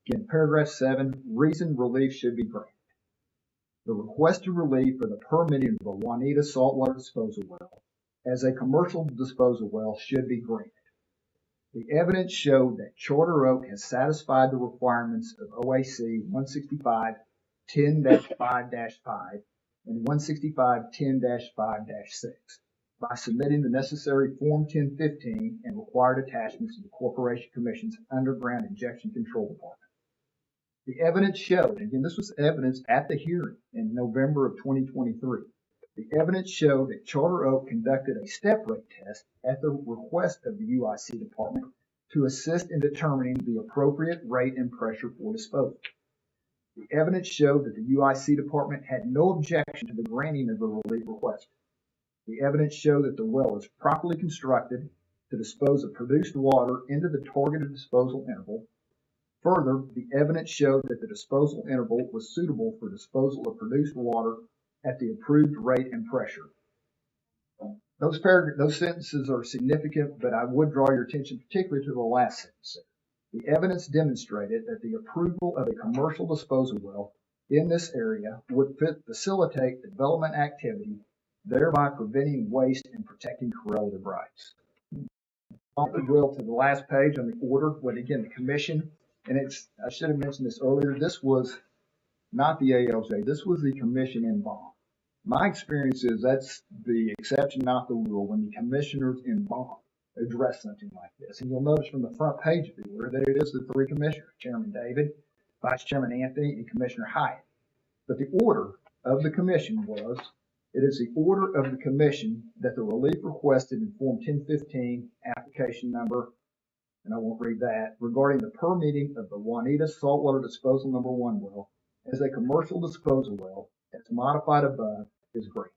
Again, paragraph 7, reason relief should be granted. The requested relief for the permitting of the Juanita saltwater disposal well as a commercial disposal well should be granted. The evidence showed that Charter Oak has satisfied the requirements of OAC 165-10-5-5 and 165-10-5-6 by submitting the necessary Form 1015 and required attachments to the Corporation Commission's Underground Injection Control Department. The evidence showed, again, this was evidence at the hearing in November of 2023. The evidence showed that Charter Oak conducted a step rate test at the request of the UIC department to assist in determining the appropriate rate and pressure for disposal. The evidence showed that the UIC department had no objection to the granting of the relief requested. The evidence showed that the well was properly constructed to dispose of produced water into the targeted disposal interval. Further, the evidence showed that the disposal interval was suitable for disposal of produced water at the approved rate and pressure. Those sentences are significant, but I would draw your attention particularly to the last sentence. The evidence demonstrated that the approval of a commercial disposal well in this area would facilitate development activity, thereby preventing waste and protecting correlative rights. If you will, to the last page on the order, but again, the commission, and I should have mentioned this earlier, this was not the ALJ, this was the commission in bond. My experience is that's the exception, not the rule, when the commissioners in bond address something like this. And you'll notice from the front page of the order that it is the three commissioners, Chairman David, Vice Chairman Anthony, and Commissioner Hyatt. But the order of the commission was, it is the order of the commission that the relief requested in Form 1015, application number, and I won't read that, regarding the permitting of the Juanita Saltwater Disposal Number 1 well as a commercial disposal well as modified above is granted.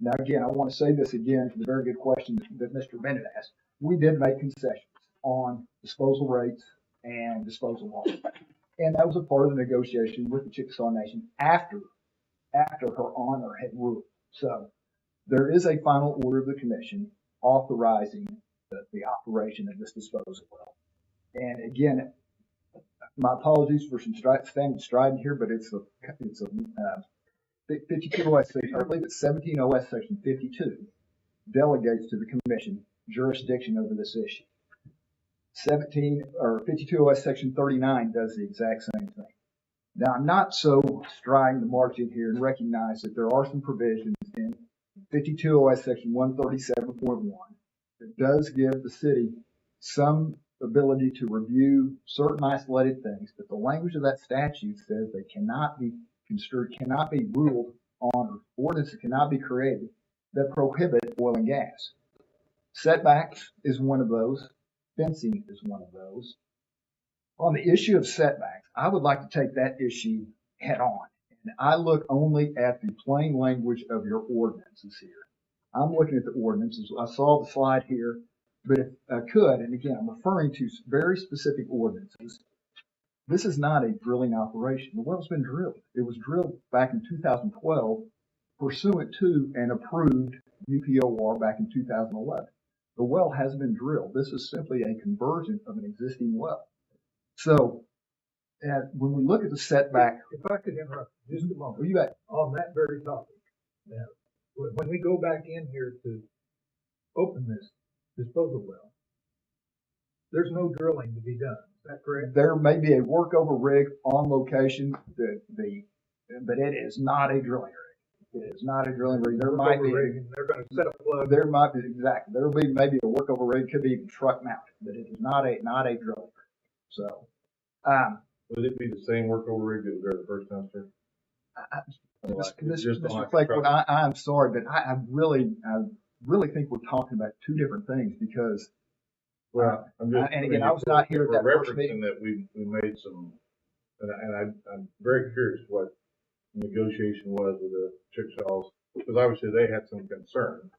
Now again, I want to say this again for the very good question that Mr. Bennett asked. We did make concessions on disposal rates and disposal laws. And that was a part of the negotiation with the Chickasaw Nation after her honor had ruled. So there is a final order of the commission authorizing the operation of this disposal well. And again, my apologies for some standing striding here, but it's a 52 OS, I believe it's 17 OS section 52 delegates to the commission jurisdiction over this issue. 52 OS section 39 does the exact same thing. Now, I'm not so striding the march in here and recognize that there are some provisions in 52 OS section 137.1 that does give the city some ability to review certain isolated things, but the language of that statute says they cannot be construed, cannot be ruled on, or ordinances cannot be created that prohibit oil and gas. Setbacks is one of those. Fencing is one of those. On the issue of setbacks, I would like to take that issue head on. And I look only at the plain language of your ordinances here. I'm looking at the ordinances. I saw the slide here, but if I could, and again, I'm referring to very specific ordinances. This is not a drilling operation. The well's been drilled. It was drilled back in 2012 pursuant to an approved UPOR back in 2011. The well has been drilled. This is simply a conversion of an existing well. So when we look at the setback. If I could interrupt just a moment. Well, you bet. On that very topic. Now, when we go back in here to open this disposal well, there's no drilling to be done. Is that correct? There may be a workover rig on location, but it is not a drilling rig. It is not a drilling rig. There might be. They're going to set a plug. There might be, exactly. There will be maybe a workover rig, could be even truck mounted, but it is not a drilling rig. So, would it be the same workover rig that was there the first time, sir? Mr. Clakewood, I'm sorry, but I really think we're talking about two different things because. Well, and again, I was not here at that first meeting. That we made some, and I'm very curious what the negotiation was with the Chickasaws, because obviously they had some concern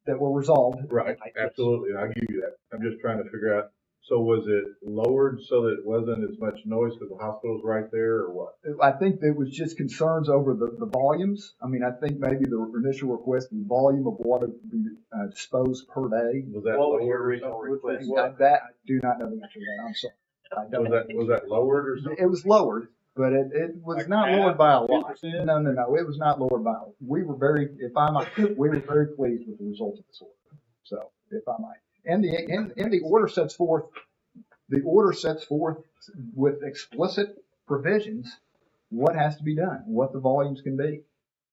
that were resolved. Right, absolutely, and I'll give you that. I'm just trying to figure out. So was it lowered so that it wasn't as much noise because the hospital's right there, or what? I think there was just concerns over the volumes. I mean, I think maybe the initial request, the volume of water to be disposed per day. Was that what was your original request? That I do not know the answer to that. I'm sorry. I don't Was that lowered or something? It was lowered, but it was Like not half, lowered by a lot. 10%? No, it was not lowered by a lot. We were very, we were very pleased with the results of this order. So, if I might. And the order sets forth, with explicit provisions what has to be done, what the volumes can be.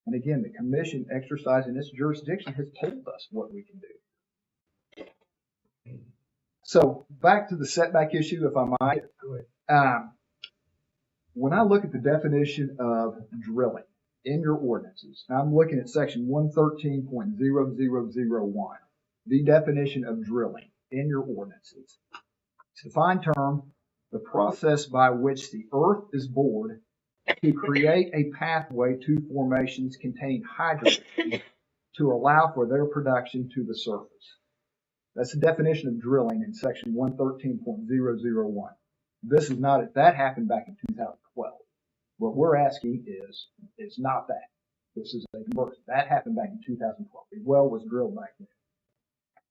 And again, the commission exercising its jurisdiction has told us what we can do. So back to the setback issue, if I might. Go ahead. When I look at the definition of drilling in your ordinances, I'm looking at section 113.0001, the definition of drilling in your ordinances. It's a defined term, the process by which the earth is bored to create a pathway to formations containing hydrocarbons to allow for their production to the surface. That's the definition of drilling in section 113.001. This is not, that happened back in 2012. What we're asking is not that. This is a conversion. That happened back in 2012. The well was drilled back then.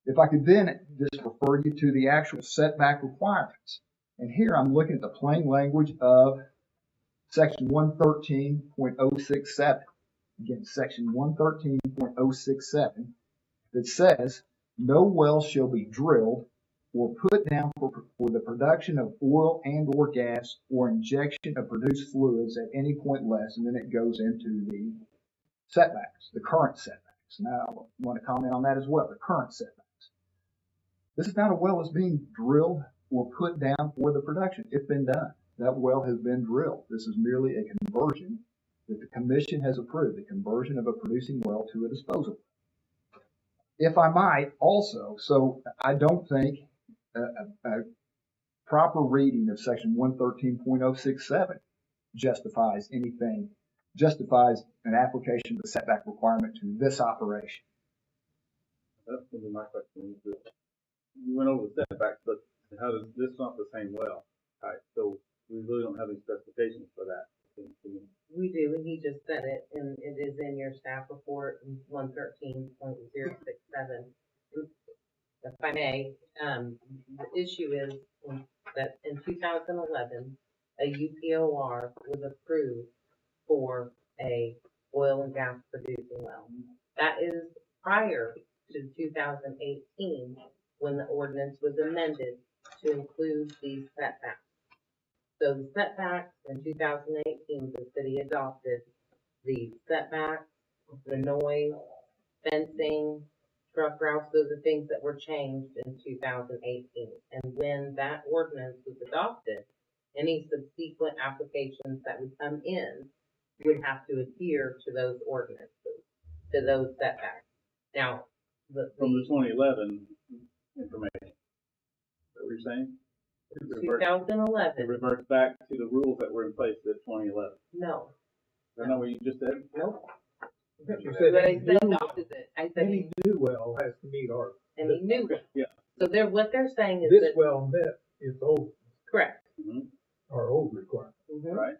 If I could then just refer you to the actual setback requirements. And here I'm looking at the plain language of section 113.067. Again, section 113.067 that says no well shall be drilled or put down for the production of oil and or gas or injection of produced fluids at any point less, and then it goes into the setbacks, the current setbacks. Now, I want to comment on that as well, the current setbacks. This is not a well that's being drilled or put down for the production. It's been done. That well has been drilled. This is merely a conversion that the commission has approved, the conversion of a producing well to a disposal. If I might also, so I don't think a proper reading of section 113.067 justifies an application of the setback requirement to this operation. That's gonna be my question. You went over the setbacks, but how does this not the same well? Right, so we really don't have any specifications for that. We do, and he just said it, and it is in your staff report in 113.067. If I may, the issue is that in 2011, a UPOR was approved for a oil and gas producing well. That is prior to 2018, when the ordinance was amended to include these setbacks. So the setbacks in 2018, the city adopted the setbacks, the noise, fencing, truck routes, those are things that were changed in 2018. And when that ordinance was adopted, any subsequent applications that would come in would have to adhere to those ordinances, to those setbacks. Now, From the 2011 information, is that what you're saying? It 2011, reverts back to the rules that were in place at 2011. no, Is that not what you just said? nope. You said But I any said new, adopted it. I said any new well has to meet our, and he knew it. Yeah. So what they're saying is this that, well met its old, correct. Mm-hmm. our old requirement. Mhm. Right.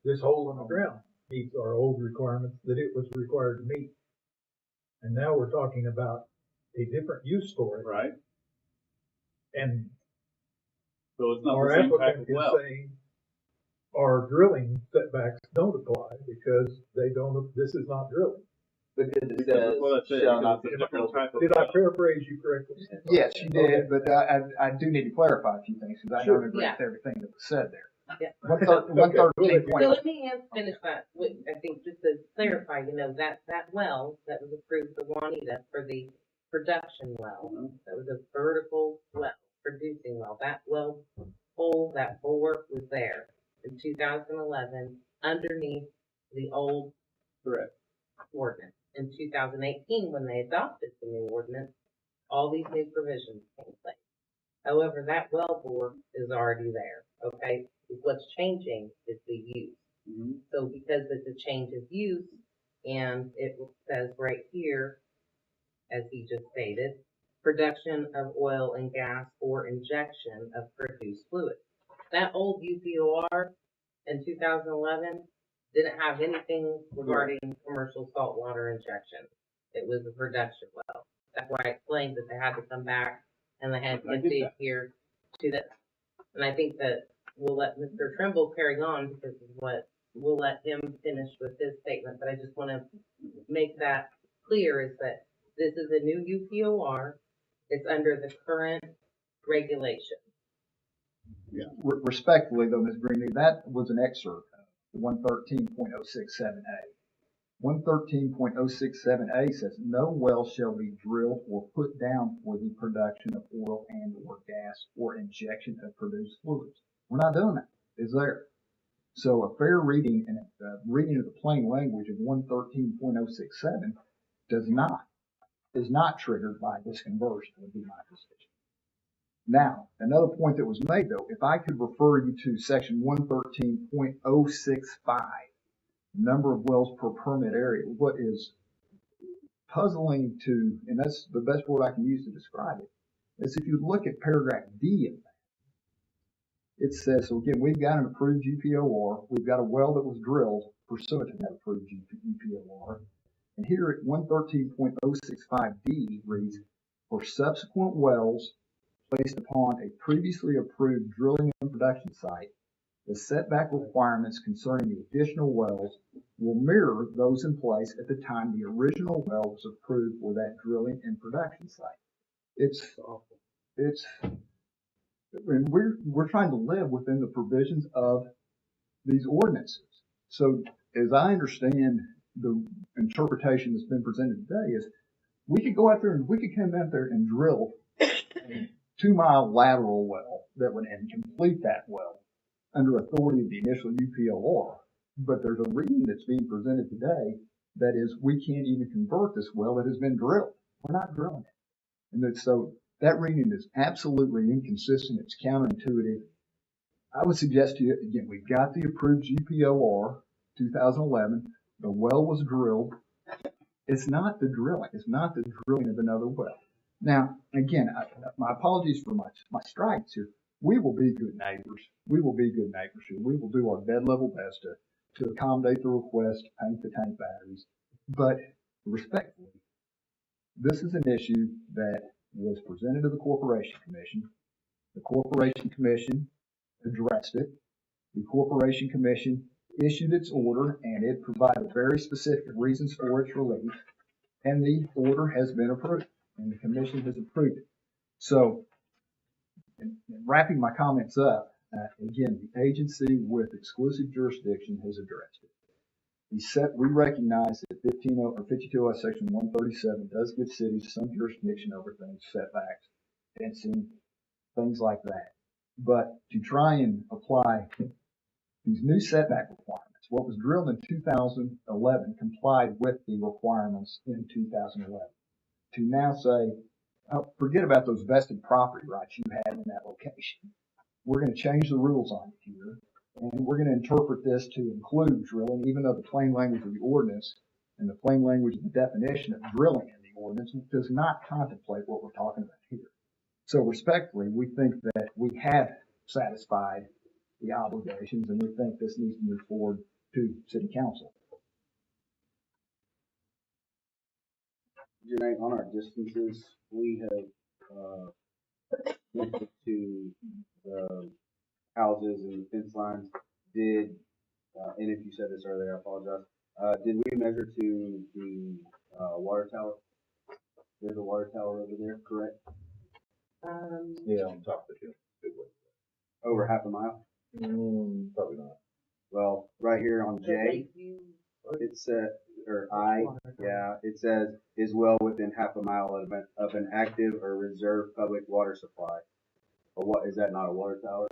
This hole in the ground meets our old requirements that it was required to meet. And now we're talking about a different use for it. Right. And So it's not our the same type applicant of is well. saying our drilling setbacks don't apply because they don't, this is not drilling. Because it Because says, that's what I said. shall Because not it's be a different type of Did I well. paraphrase you correctly? Yes, you did, but I do need to clarify a few things because I don't agree Yeah. with everything that was said there. Yeah. 113. So let me finish that. I think just to clarify, that well that was approved for Juanita for the production well, that was a vertical well, producing well. That well hole, that bulwark was there in 2011 underneath the old Correct. ordinance. In 2018, when they adopted the new ordinance, all these new provisions came in place. However, that well bore is already there, okay? What's changing is the use. Mm-hmm. So because it's a change of use, and it says right here, as he just stated, production of oil and gas or injection of produced fluid. That old UPOR in 2011 didn't have anything regarding commercial saltwater injection. It was a production well. That's why I explained that they had to come back and they had I to get that. adhere to this. And I think that we'll let Mr. Trimble carry on because of what, we'll let him finish with his statement, but I just want to make that clear is that this is a new UPOR. It's under the current regulation. Yeah. Respectfully though, Ms. Greenlee, that was an excerpt of 113.067A. 113.067A says no well shall be drilled or put down for the production of oil and or gas or injection of produced fluids. We're not doing that. It's there. So a fair reading and reading of the plain language of 113.067 is not triggered by this conversion, would be my position. Now, another point that was made though, if I could refer you to section 113.065, number of wells per permit area, what is puzzling to, and that's the best word I can use to describe it, is if you look at paragraph D of that, it says, so again, we've got an approved GPOR, we've got a well that was drilled pursuant to that approved GPOR, and here at 113.065D reads, for subsequent wells placed upon a previously approved drilling and production site, the setback requirements concerning the additional wells will mirror those in place at the time the original well was approved for that drilling and production site. And we're trying to live within the provisions of these ordinances. So as I understand the interpretation that's been presented today is we could go out there and we could come out there and drill a 2-mile lateral well that would and complete that well under authority of the initial UPOR. But there's a reading that's being presented today that is we can't even convert this well that has been drilled. We're not drilling it. And so that reading is absolutely inconsistent. It's counterintuitive. I would suggest to you, again, we've got the approved GPOR 2011. The well was drilled. It's not the drilling. It's not the drilling of another well. Now, again, my apologies for my strikes here. We will be good neighbors. We will be good neighbors here. We will do our bed level best to accommodate the request to paint the tank batteries. But respectfully, this is an issue that was presented to the Corporation Commission. The Corporation Commission addressed it. The Corporation Commission issued its order and it provided very specific reasons for its relief. And the order has been approved and the Commission has approved it. So, in wrapping my comments up, again, the agency with exclusive jurisdiction has addressed it. We recognize that 52 section 137 does give cities some jurisdiction over things, setbacks, fencing, things like that. But to try and apply these new setback requirements, what was drilled in 2011 complied with the requirements in 2011. To now say, oh, forget about those vested property rights you had in that location. We're going to change the rules on it here, and we're going to interpret this to include drilling, even though the plain language of the ordinance and the plain language of the definition of drilling in the ordinance does not contemplate what we're talking about here. So respectfully, we think that we have satisfied the obligations, and we think this needs to move forward to City Council. Jermaine, on our distances, we have looked to the houses and fence lines. And if you said this earlier, I apologize. Did we measure to the water tower? There's a water tower over there, correct? Yeah, on top of the hill. Good way. Over half a mile? Probably not. Well, right here on J, it says, or I, yeah, it says is well within half a mile of an active or reserved public water supply. But what is that? Not a water tower?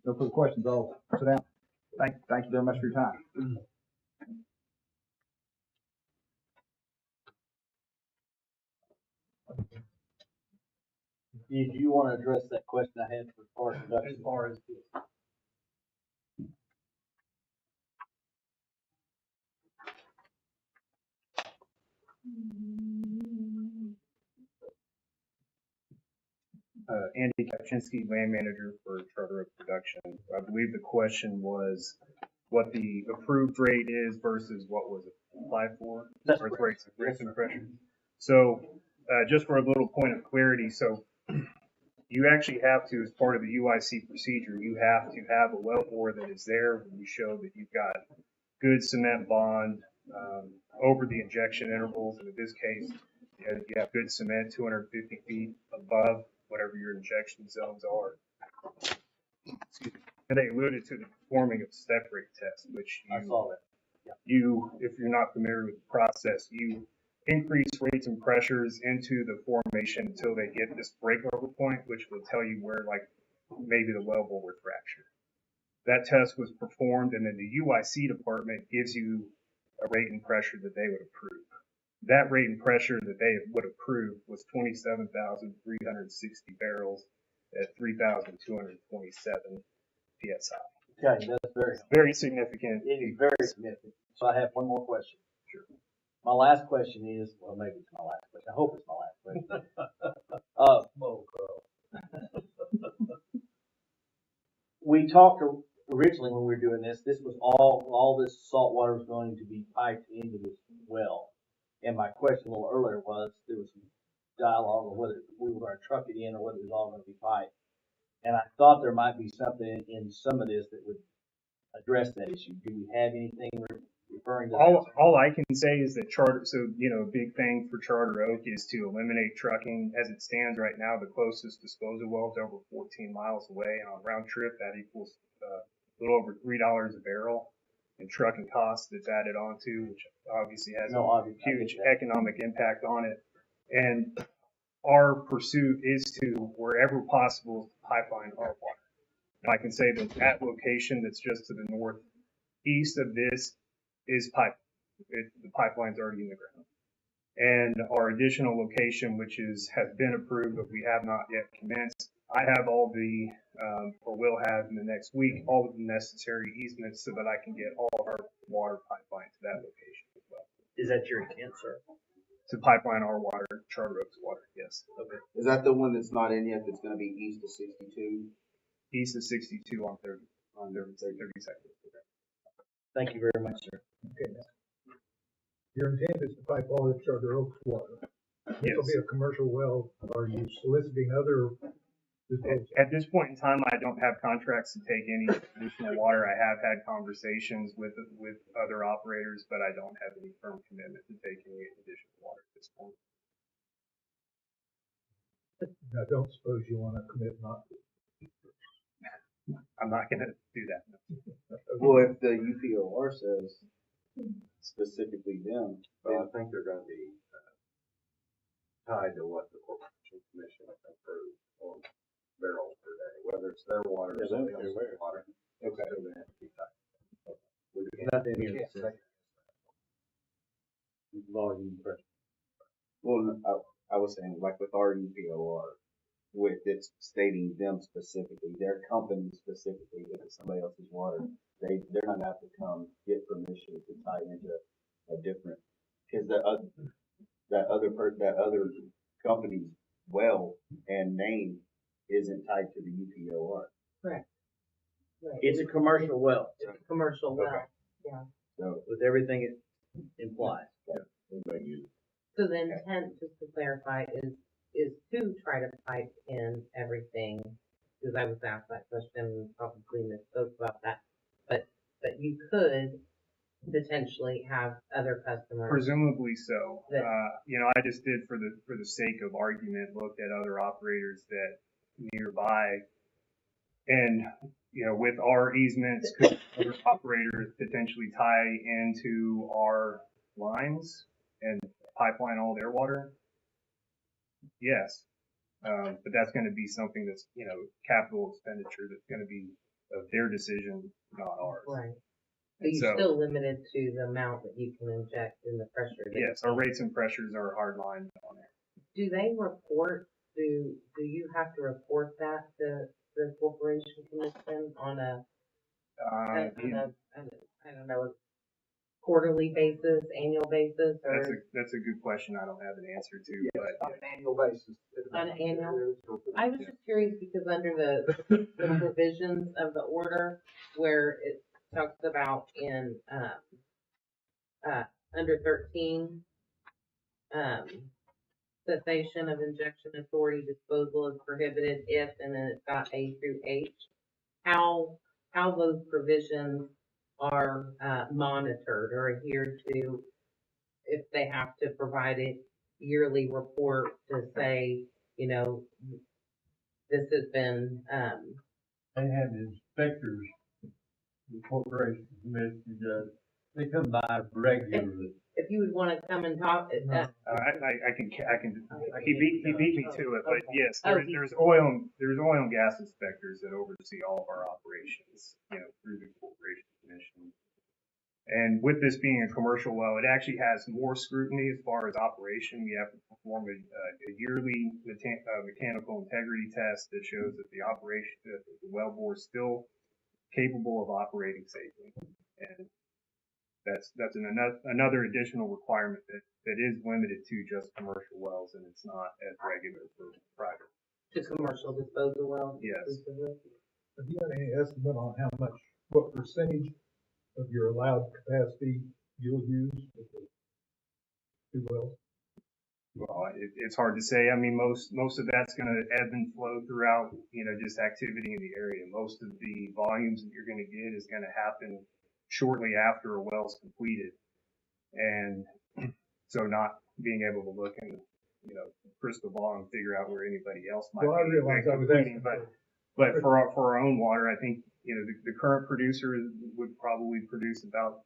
No further questions. I'll sit down. Thank you very much for your time. Do you want to address that question I had for park production? As far as Andy Kapczynski, land manager for Charter Oak Production. I believe the question was what the approved rate is versus what was applied for, That's or correct. rates and pressure. So, just for a little point of clarity, so you actually have to, as part of the UIC procedure, you have to have a well bore that is there when you show that you've got good cement bond over the injection intervals. And in this case, you have good cement 250 feet above whatever your injection zones are. Excuse me. And they alluded to the performing of step rate test, which I saw that. if you're not familiar with the process, you increase rates and pressures into the formation until they get this breakover point, which will tell you where, like, maybe the wellbore would fracture. That test was performed, and then the UIC department gives you a rate and pressure that they would approve. That rate and pressure that they would approve was 27,360 barrels at 3,227 PSI. Okay, that's Very significant. it is very significant. So I have one more question. Sure. My last question is, well, maybe it's my last question. I hope it's my last question. We talked originally when we were doing this, this was all this salt water was going to be piped into this well. And my question a little earlier was, there was some dialogue on whether we were going to truck it in or whether it was all going to be piped. And I thought there might be something in some of this that would address that issue. Do we have anything referring to that? All I can say is that Charter, so, a big thing for Charter Oak is to eliminate trucking. As it stands right now, the closest disposal well is over 14 miles away, and on round trip, that equals a little over $3 a barrel in trucking costs that's added onto, which obviously has a huge economic impact on it. And our pursuit is to, wherever possible, pipeline our water. And I can say that that location that's just to the northeast of this is the pipeline's already in the ground. And our additional location, which has been approved, but we have not yet commenced, I have all the, or will have in the next week, all of the necessary easements so that I can get all of our water pipeline to that location as well. Is that your intent, sir? To pipeline our water, Charter Oak's water, yes. Okay. Is that the one that's not in yet, that's gonna be east of 62? East of 62 on 32nd. Thank you very much, sir. Okay. Your intent is to pipe all the Charter Oaks water. This will be a commercial well. Are you soliciting other? At this point in time, I don't have contracts to take any additional water. I have had conversations with other operators, but I don't have any firm commitment to take any additional water at this point. I don't suppose you want to commit not to. I'm not going to do that. Well, if the UPOR says specifically them, Well, I think they're gonna be tied to what the Corporation Commission approves on barrels per day, whether it's their water or somebody else's water. Okay. So they have to be tied. Nothing here. Volume pressure. well, I was saying, like with our UPOR, with it's stating them specifically, their company specifically, if it's somebody else's water, they're not gonna have to come get permission to tie into a different, because that other company's well and name isn't tied to the UPOR. Correct. Right. It's a commercial well, It's a commercial well, Okay. yeah. So with everything it implies. So the intent, just to clarify, is to try to pipe in everything, because I was asked that question, probably misspoke about that, but you could potentially have other customers. Presumably so. That- I just did for the sake of argument, looked at other operators that nearby, and with our easements, could other operators potentially tie into our lines and pipeline all their water? Yes. But that's going to be something that's, capital expenditure that's going to be of their decision, not ours. Right. But you're still limited to the amount that you can inject in the pressure. Yes, our rates and pressures are hard lines on there. Do they report, do you have to report that to the Corporation Commission on a, I don't know, quarterly basis, annual basis, or That's a good question. I don't have an answer to, Yes, but on an annual basis. on annual? I was just curious because under the provisions of the order where it talks about in, under 13, um, cessation of injection authority disposal is prohibited if, and then it's got A through H. How those provisions are, monitored or adhered to, if they have to provide a yearly report to say, you know, this has been, They have inspectors, the corporation commission, they come by regularly. if you would wanna come and talk, I can, he beat me to it, but yes, Oh, there's oil and gas inspectors that oversee all of our operations, through the corporation commission. And with this being a commercial well, it actually has more scrutiny as far as operation. We have to perform a yearly mechanical integrity test that shows that the wellbore is still capable of operating safely. And that's another additional requirement that is limited to just commercial wells, and it's not as regular for private. to commercial disposal wells. Yes. exclusively. Have you got any estimate on what percentage of your allowed capacity you'll use with the two wells? Well, it's hard to say. I mean, most of that's going to ebb and flow throughout, just activity in the area. Most of the volumes that you're going to get is going to happen shortly after a well's completed. And so not being able to look in, crystal ball and figure out where anybody else might Well, I be realize I was completing, asking. but for our own water, I think, the current producer would probably produce about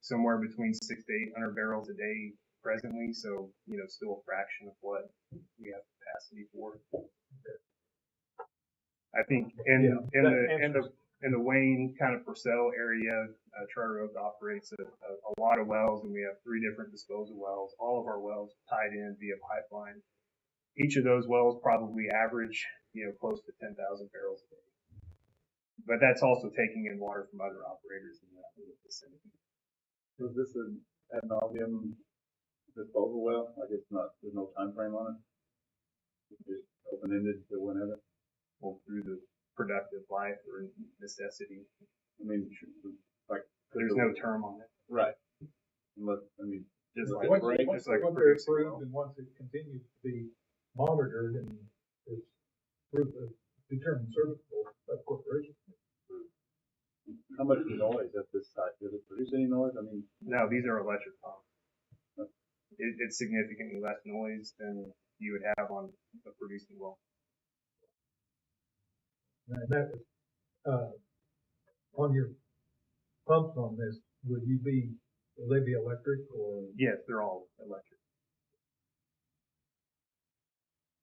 somewhere between 600 to 800 barrels a day presently. So, still a fraction of what we have capacity for. I think in the Wayne kind of Purcell area, Charter Oak operates a lot of wells, and we have 3 different disposal wells. All of our wells tied in via pipeline. Each of those wells probably average, close to 10,000 barrels a day. But that's also taking in water from other operators in the vicinity. Was this an ad nauseum disposal well? Like there's no time frame on it? It's just open-ended to whenever? Well, through the productive life or necessity. I mean, There's no term on it. Right. Unless, Just Once like they're producing approved oil. and once it continues to be monitored and it's determined serviceable by the corporation. how much noise at this site? Does it produce any noise? No, these are electric pumps. It's significantly less noise than you would have on a producing well. And that is, on your pumps on this, will they be electric or? Yes, they're all electric.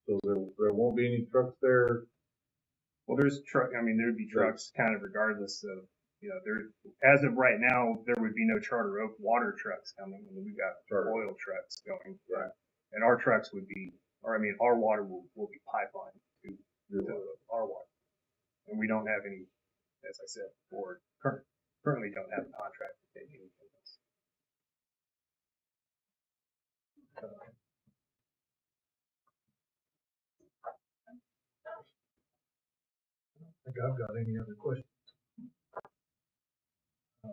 So there won't be any trucks there? Well, there'd be trucks kind of regardless of, as of right now, there would be no Charter Oak water trucks coming. We've got oil trucks going. Right. And our trucks our water will be pipelined to our water. And we don't have any, as I said before, currently don't have a contract to take anything else. I think I've got any other questions. I'm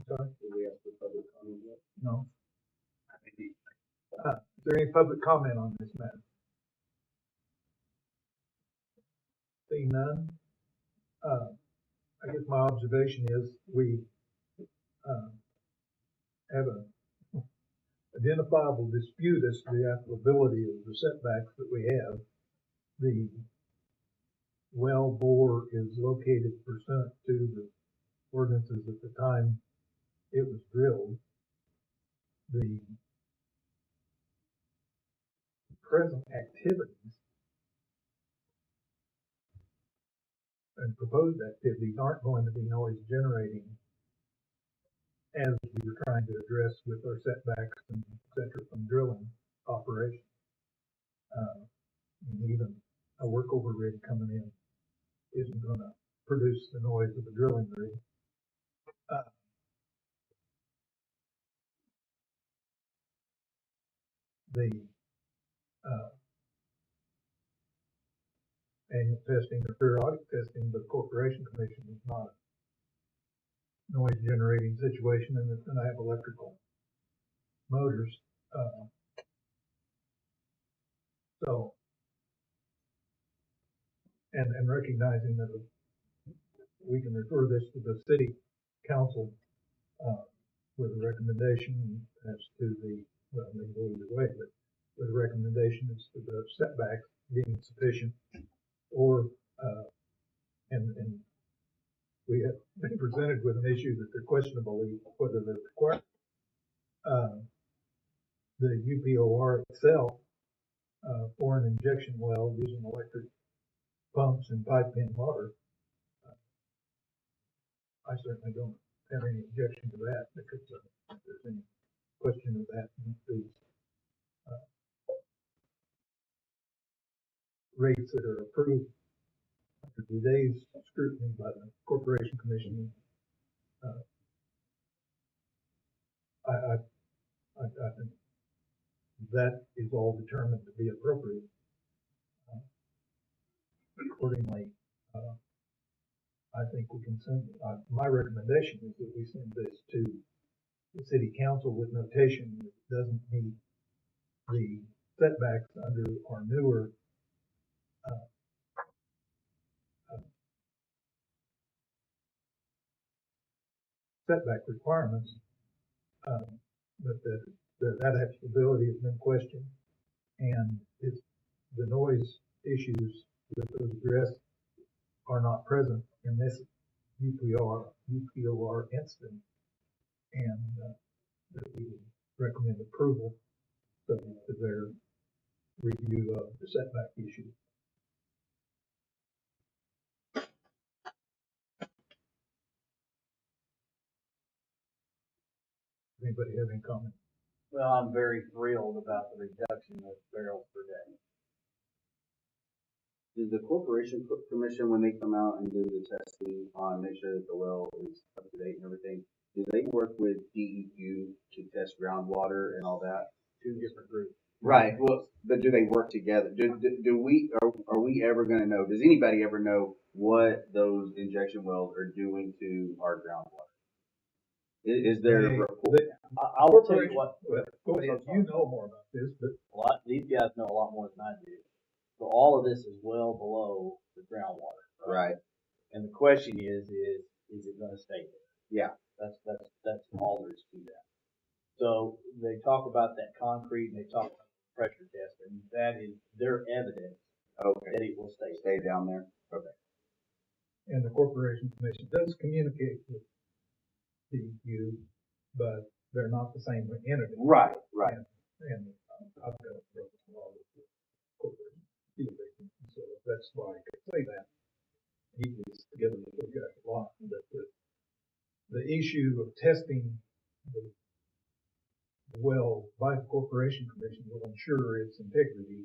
sorry? Do we have the public comment yet? No. Is there any public comment on this matter? Seeing none, I guess my observation is we have a identifiable dispute as to the applicability of the setbacks that we have. The well bore is located pursuant to the ordinances at the time it was drilled. The present activities and proposed activities aren't going to be noise generating as we were trying to address with our setbacks and et cetera from drilling operations. And even a workover rig coming in isn't going to produce the noise of a drilling rig. Uh, the, uh, annual testing or periodic testing, the Corporation Commission is not a noise generating situation, and it's gonna have electrical motors. So, and recognizing that we can refer this to the city council, with a recommendation as to the, well, they can go either way, but with a recommendation as to the setbacks being sufficient, or, and we have been presented with an issue that they're questionable whether they're required. The UPOR itself, for an injection well using electric pumps and pipe in water, I certainly don't have any objection to that, because if there's any question of that, these rates that are approved after today's scrutiny by the Corporation Commission, I think that is all determined to be appropriate. Accordingly, I think we can send, my recommendation is that we send this to the city council with notation that it doesn't meet the setbacks under our newer setback requirements, but that applicability has been questioned, and it's the noise issues that those addressed are not present in this UPOR instance, and that we would recommend approval subject to their review of the setback issue. Anybody have any comment? Well, I'm very thrilled about the reduction of barrels per day. Does the Corporation Commission, when they come out and do the testing on, make sure that the well is up to date and everything, do they work with DEQ to test groundwater and all that? Two different groups. Right. Well, but do they work together? Do we, are we ever going to know? Does anybody ever know what those injection wells are doing to our groundwater? Is there a report? I will tell you what. Well, go ahead. You know more about this, but These guys know a lot more than I do. So all of this is well below the groundwater. Right. And the question is it going to stay there? Yeah. That's all there is to that. So they talk about that concrete and they talk about pressure test, and that is their evidence that it will stay down there. Okay. and the Corporation Commission does communicate with DEQ, but they're not the same entity. Right. Right. And I've got a broken law with the Corporation, so that's why I could say that. He was together with the guy a lot, but the issue of testing the well by the Corporation Commission will ensure its integrity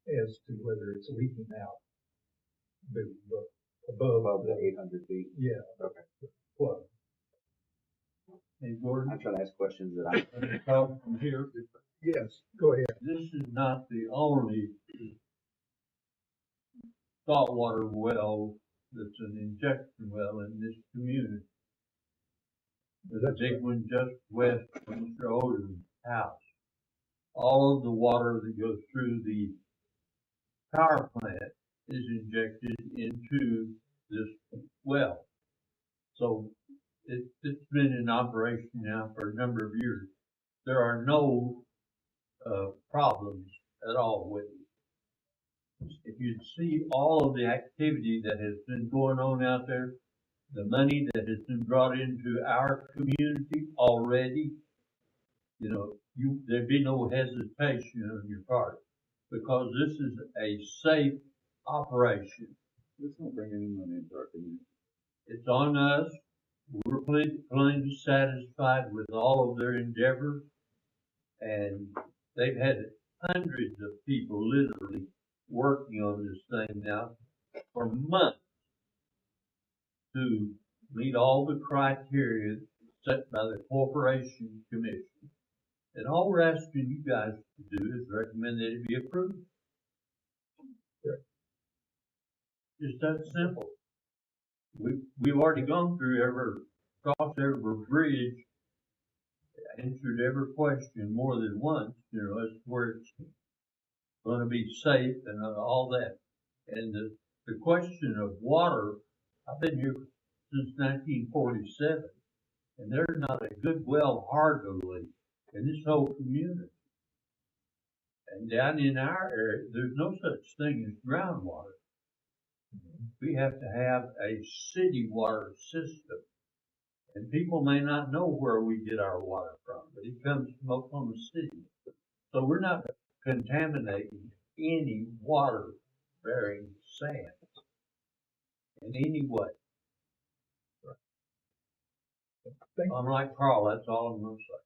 as to whether it's leaking out above the 800 feet. Yeah. Okay. Plug. Hey, Gordon, I'm trying to ask questions that let me talk from here. Yes, go ahead. This is not the only saltwater well that's an injection well in this community. There's a big one just west from Mr. Oden's house. All of the water that goes through the power plant is injected into this well. So it's been in operation now for a number of years. There are no problems at all with it. If you'd see all of the activity that has been going on out there, the money that has been brought into our community already, you know, there'd be no hesitation on your part, because this is a safe operation. This won't bring any money into our community. It's on us. We're plainly satisfied with all of their endeavors, and they've had hundreds of people literally working on this thing now for months to meet all the criteria set by the Corporation Commission. And all we're asking you guys to do is recommend that it be approved. Just that simple. We've already gone through crossed every bridge, answered every question more than once, you know, as to where it's gonna be safe and all that. And the question of water, I've been here since 1947, and there's not a good well hardly leak in this whole community. And down in our area, there's no such thing as groundwater. We have to have a city water system. And people may not know where we get our water from, but it comes from Oklahoma City. So we're not contaminating any water-bearing sand in any way. Unlike Carl, that's all I'm going to say.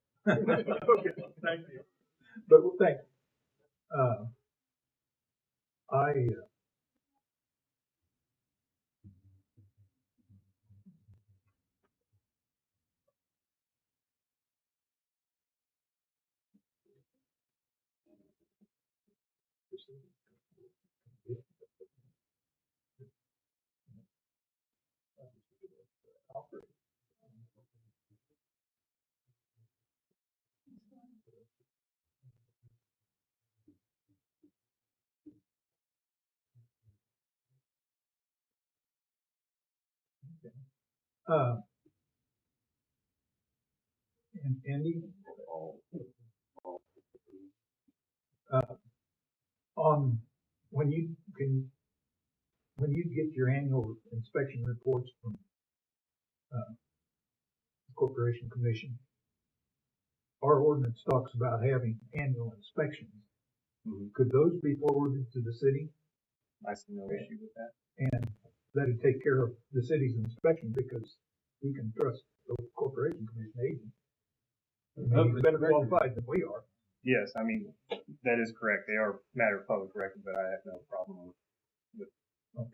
Okay, thank you. But thank you. And Andy, on when you get your annual inspection reports from the Corporation Commission, our ordinance talks about having annual inspections. Could those be forwarded to the city? I see no issue with that. And that'd take care of the city's inspection because we can trust the Corporation Commission agent. I mean, he's better qualified than we are. Yes, I mean, that is correct. They are matter of public record, but I have no problem with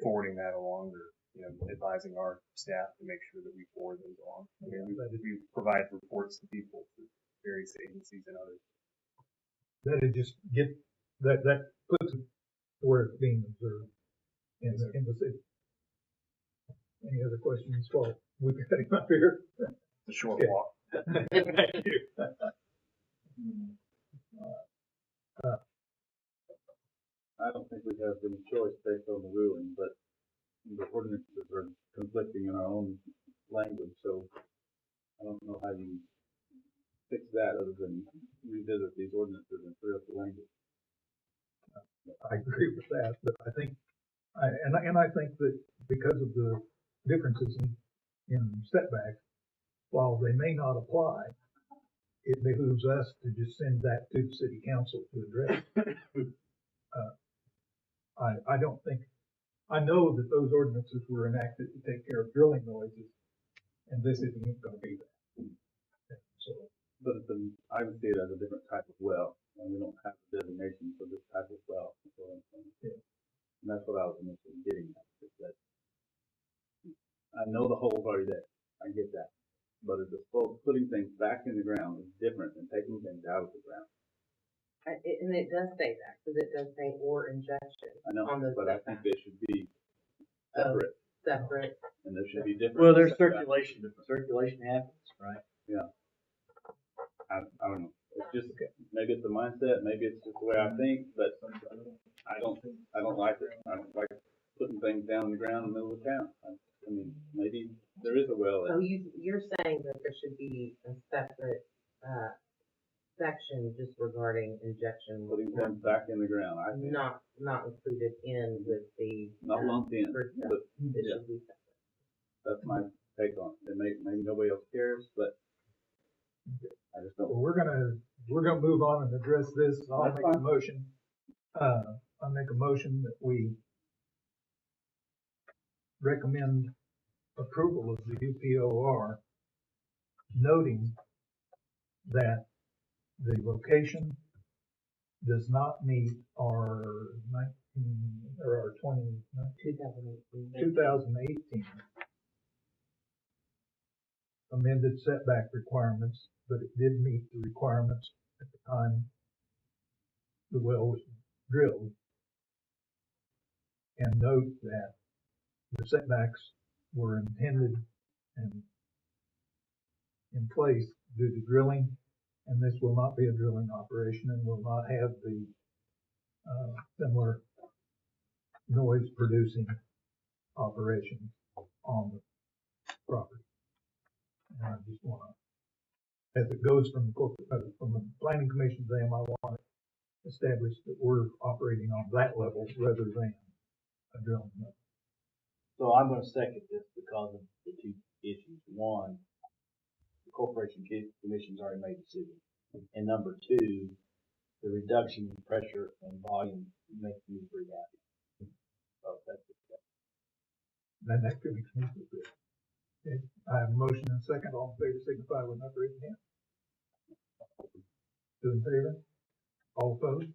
forwarding that along or, you know, advising our staff to make sure that we forward those along. I mean, we provide reports to people, to various agencies and others. That'd just get, that puts it where it's being observed in the city. Any other questions? Well, we've got him up here. The short walk. Thank you. I don't think we have any choice based on the ruling, but the ordinances are conflicting in our own language, so I don't know how you fix that other than revisit these ordinances and clear up the language. I agree with that, but I think, I think that because of the differences in setbacks, while they may not apply, it behooves us to just send that to the city council to address. I don't think, I know that those ordinances were enacted to take care of drilling noises, and this isn't going to be that. So, But I would see it as a different type of well, and we don't have a designation for this type of well. Yeah. And that's what I was initially getting at, is that I know the hole's already there. I get that. But putting things back in the ground is different than taking things out of the ground. And it does say that, because it does say or injection. I know, on those but I think they should be separate, separate. and there should be different. Well, there's circulation. Circulation happens, right? Yeah. I don't know. It's just, maybe it's the mindset, maybe it's just the way I think, but I don't like it. I don't like putting things down in the ground in the middle of town. I mean, maybe there is a well. So you're saying that there should be a separate, section just regarding injection. Putting things back in the ground, I think. Not included in with the. Not lumped in, but It yeah. should be separate. That's my take on it. Maybe nobody else cares, but I just don't. well, we're gonna move on and address this. I'll That's make a fine. motion. I'll make a motion that we recommend approval of the UPOR, noting that the location does not meet our 2018 amended setback requirements, but it did meet the requirements at the time the well was drilled. And note that the setbacks were intended and in place due to drilling, and this will not be a drilling operation and will not have the similar noise producing operations on the property. And I just want to, as it goes from the planning commission's aim, I want to establish that we're operating on that level rather than a drilling level. So I'm gonna second this because of the two issues. One, the corporation commission's already made a decision. And number two, the reduction in pressure and volume makes me pretty happy. So that's it. Then that could be good. Okay. I have a motion and a second. All in favor signify with not raising hand. Two in favor? All opposed?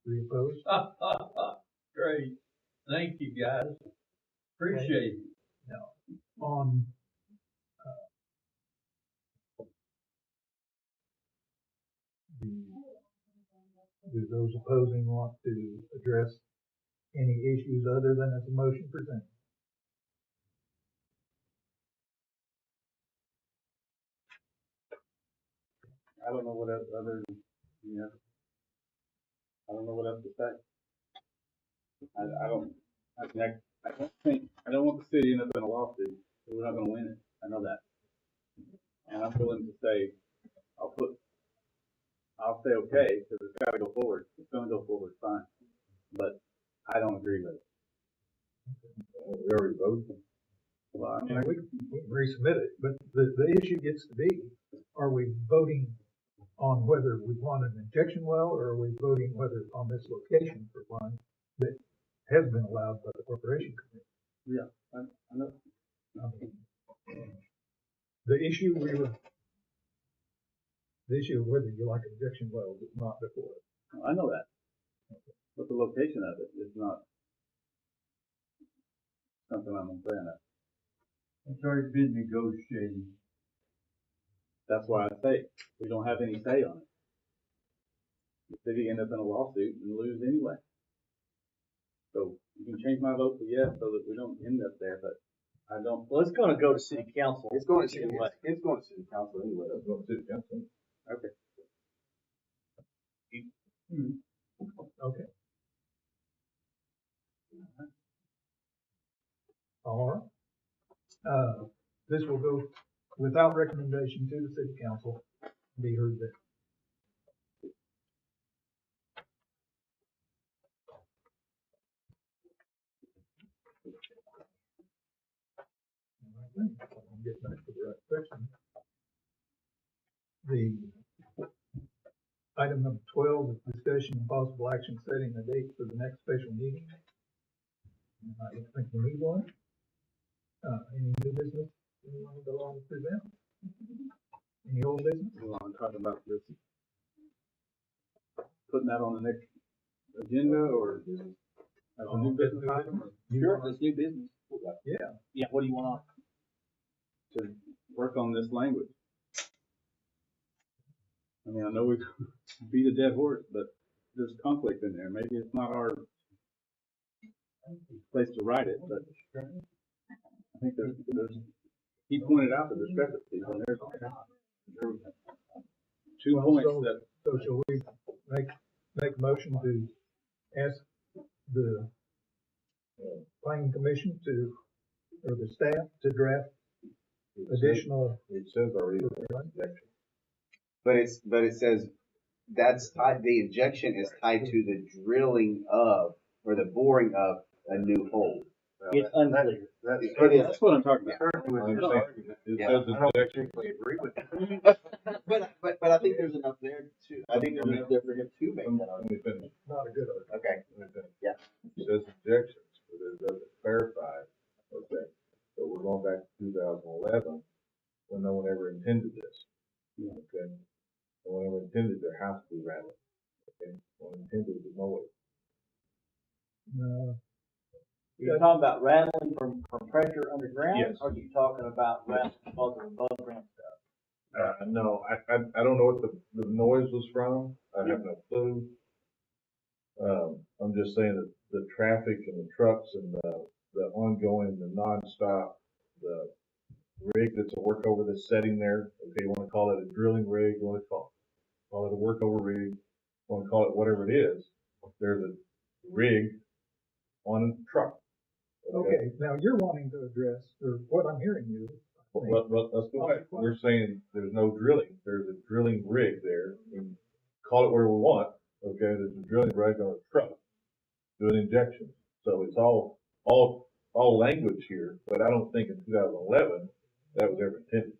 Three opposed? Great. Thank you, guys. Appreciate it. Now, on do those opposing want to address any issues other than as a motion presented? I don't know what else other, I don't know what else to say. I don't think, I don't want the city to end up in a lawsuit, so we're not gonna win it, I know that. And I'm willing to say, I'll say okay, because it's gotta go forward, it's gonna go forward, fine, but I don't agree with it. We already voted. Well, I I mean, mean, we can resubmit it, but the issue gets to be, are we voting on whether we want an injection well, or are we voting whether on this location for one that has been allowed by the corporation committee? yeah, I know. The issue of whether you like injection wells is not before us. I know that. But the location of it is not something I'm in fan of. It's already been negotiated. That's why I say, we don't have any say on it. The city end up in a lawsuit and lose anyway. So you can change my vote to yes so that we don't end up there, but I don't. Well, it's gonna go to city council. It's going to anyway. it's going to city council anyway. Let's go to city council. Okay. Okay. All right. This will go without recommendation to the city council, be heard there. I'll get back to the right section. The item number 12 is discussion and possible action setting the date for the next special meeting. I don't think we need one. Any new business anyone would go on to present? Any old business? We want to talk about this. Putting that on the next agenda or as a new business item? Sure, it's new business. Yeah. Yeah, what do you want? To work on this language. I mean, I know we beat a dead horse, but there's conflict in there. Maybe it's not our place to write it, but I think there's he pointed out the discrepancies, and there's two points that. So shall we make a motion to ask the planning commission or the staff to draft additional? It says already. But it says that's tied, the injection is tied to the drilling of or the boring of a new hole. It's unclear. That's what I'm talking about. It says injection. Agree with that. but I think there's enough there too. I think there's enough there for him to make that argument. Not a good argument. Okay. Yeah. It says injections, but it doesn't clarify. Okay. So we're going back to 2011 when no one ever intended this. Okay. No one ever intended their house to be rattling. Okay. No one intended the noise. No. You're talking about rattling from pressure underground? Yes. Or are you talking about rattling because of above ground stuff? No, I don't know what the noise was from. I have no clue. I'm just saying that the traffic and the trucks and the ongoing, the nonstop, the rig that's a workover that's sitting there. Okay, you want to call it a drilling rig, you want to call it a workover rig, you want to call it whatever it is. There's a rig on a truck. Okay, now you're wanting to address, or what I'm hearing you, I think, But let's go back. We're saying there's no drilling. There's a drilling rig there. We can call it whatever we want. Okay, there's a drilling rig on a truck doing injections. So it's all language here, but I don't think in 2011 that was ever intended.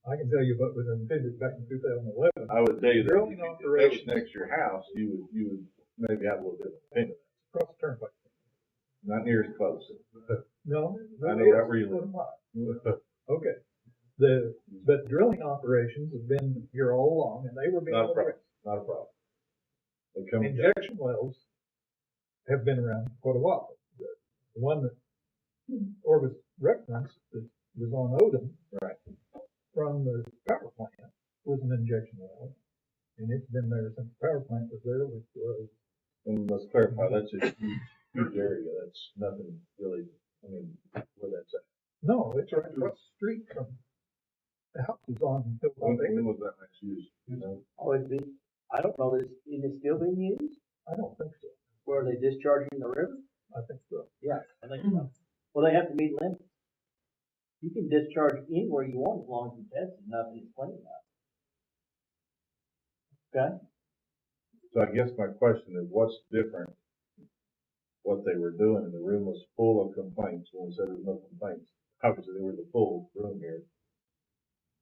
I can tell you what was intended back in 2011. I would tell you that Drilling if you operations. next to your house, you would maybe have a little bit of opinion. Across the turnpike. Not near as close. No. I know right where you live. Okay. But drilling operations have been here all along, and they were being Not a problem. addressed. Not a problem. They come Injection wells have been around for quite a while. The one that Orvis referenced that was on Odom, right, from the power plant, was an injection well, and it's been there since the power plant was there, which was. And let's clarify, that's a huge area. That's nothing really, I mean, where that's at. No, it's right across the street from the houses on Hilltop When Acres. was that last used? You know? Oh, it'd be, I don't know, is it still being used? I don't think so. Where are they discharging the river? I think so. Yeah, I think so. Well, they have to meet limits. You can discharge anywhere you want as long as you test it, nothing is clean enough. Okay? So I guess my question is, what's different? What they were doing, and the room was full of complaints. When we said there was no complaints, obviously there was a full room here.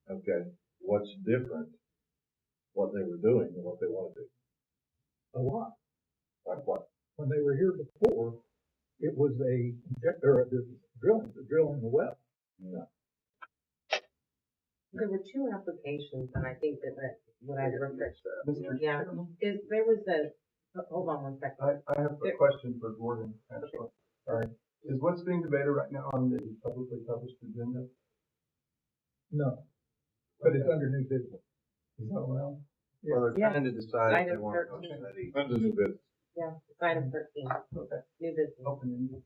Okay, what's different? What they were doing and what they want to do? A lot. Like what? When they were here before, it was a injector, drilling the well. No. There were two applications, and I think that what I referenced, yeah, there was hold on one second. I have a question for Gordon, actually. Sorry. Is what's being debated right now on the publicly published agenda? No, but it's under new business. Is that allowed? Well, they're trying to decide if they Item want to 13. study. Under new business. Yeah, it's item 13, Okay. new business. Open-ended.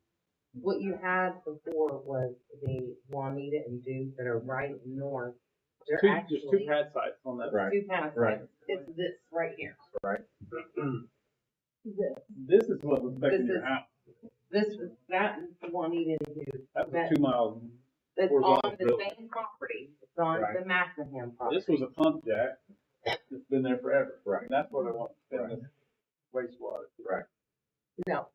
What you had before was the Juanita and Duke that are right north. They're There's two actually pad sites on that. Right. two pad Right. sites. It's this right here. Right. This is what was affecting This your is- house. That is the Juanita and Duke. That was that- 2 miles. That's horizontal on the building. same property. It's on Right. the Mackingham property. This was a pump jack. It's been there forever. Right. And that's what I want to spend Right. this wastewater. Right. No,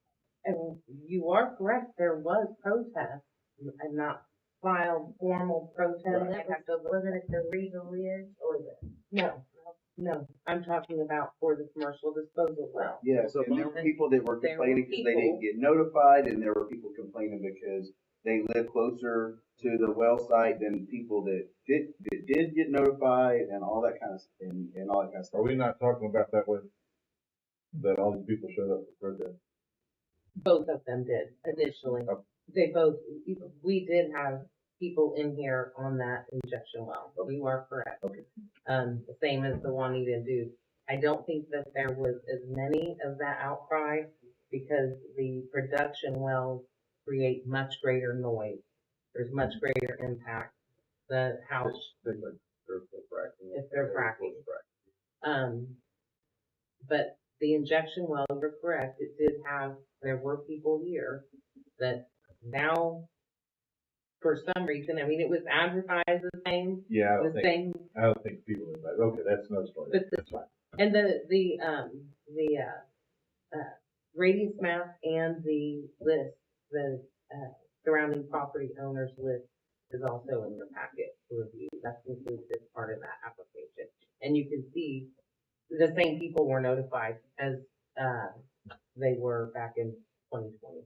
and you are correct, there was protest, and not filed formal protest. Wasn't it the Regal is or the? No, I'm talking about for the commercial disposal well. Yes, and there were people that were There were complaining because they didn't people- get notified, and there were people complaining because they live closer to the well site than people that did get notified, and all that kind of, and all that kind of Are stuff. we not talking about that way? That all these people showed up for protest? Both of them did initially. Okay. They both, we did have people in here on that injection well. You are correct. Okay. The same as the Juanita and Duke. I don't think that there was as many of that outcry because the production wells create much greater noise. There's much greater impact. The house, if they're fracking. But the injection well, you're correct, it did have, there were people here that now, for some reason, I mean, it was advertised the same, Yeah, I the same, don't think people are like, okay, that's another story. but That's fine. and the radius map and the list, the surrounding property owners list is also in your packet to review. That's included as part of that application. And you can see the same people were notified as they were back in 2023.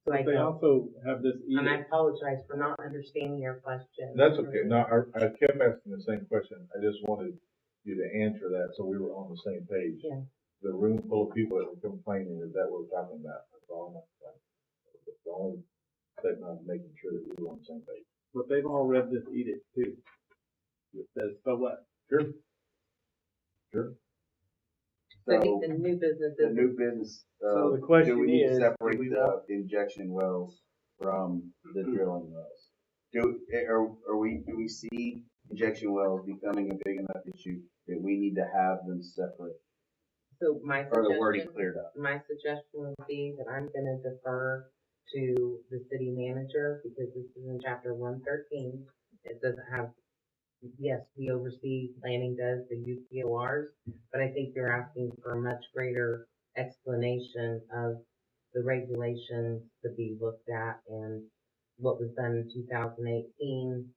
So I They don't, also have this and I edict. apologize for not understanding your question. That's okay. No, I kept asking the same question. I just wanted you to answer that so we were on the same page. Yeah. The room full of people that were complaining, is that what we're talking about? all I'm saying. The only thing I'm making sure that we're on the same page. But they've all read this edict too. It says, so what? Sure. So I So, think the new business the is, new business, So the question do we need is, to do separate we the injection wells from the drilling wells? Do we see injection wells becoming a big enough issue that we need to have them separate, so my or the wording suggestion, cleared up? my suggestion would be that I'm gonna defer to the city manager, because this is in chapter 113. It doesn't have, yes, we oversee, planning does the UPORs, but I think you're asking for a much greater explanation of the regulations to be looked at and what was done in 2018,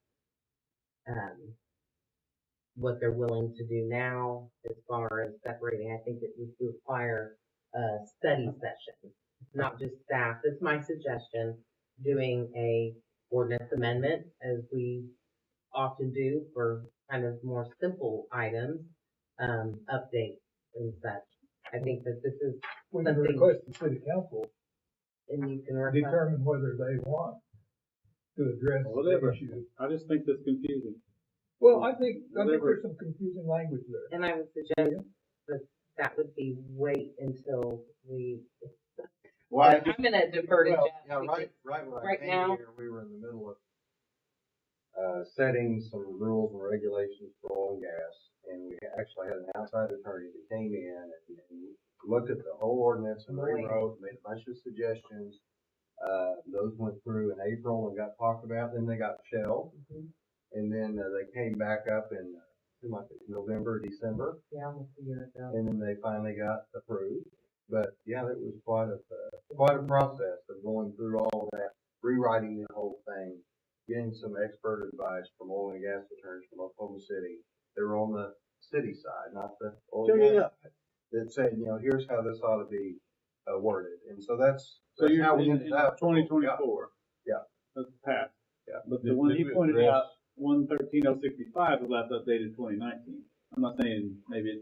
what they're willing to do now as far as separating. I think it would require a study session, not just staff. It's my suggestion, doing a ordinance amendment as we often do for kind of more simple items, updates and such. I think that this is We can something, request the city council and you can request, determine whether they want to address Whatever. the issue. I just think that's confusing. Well, I think Whatever. there's some confusing language there. and I would suggest that would be wait until we, Well, I I'm gonna defer to Well, Jeff. yeah, because right when I right came now- here, we were in the middle of, setting some rules and regulations for oil and gas. And we actually had an outside attorney that came in and looked at the whole ordinance and rewrote, made a bunch of suggestions. Those went through in April and got talked about, then they got shelved. And then, they came back up in, November, December. Yeah, almost a year ago. And then they finally got approved. But yeah, it was quite a process of going through all of that, rewriting the whole thing, getting some expert advice from oil and gas attorneys from Oklahoma City. They were on the city side, not the oil and gas side, that said, here's how this ought to be worded. And so that's you're how we in ended up. 2024. Yeah. That's passed. Yeah. But the Did one we he pointed address- out, 113.065 was last updated 2019. I'm not saying maybe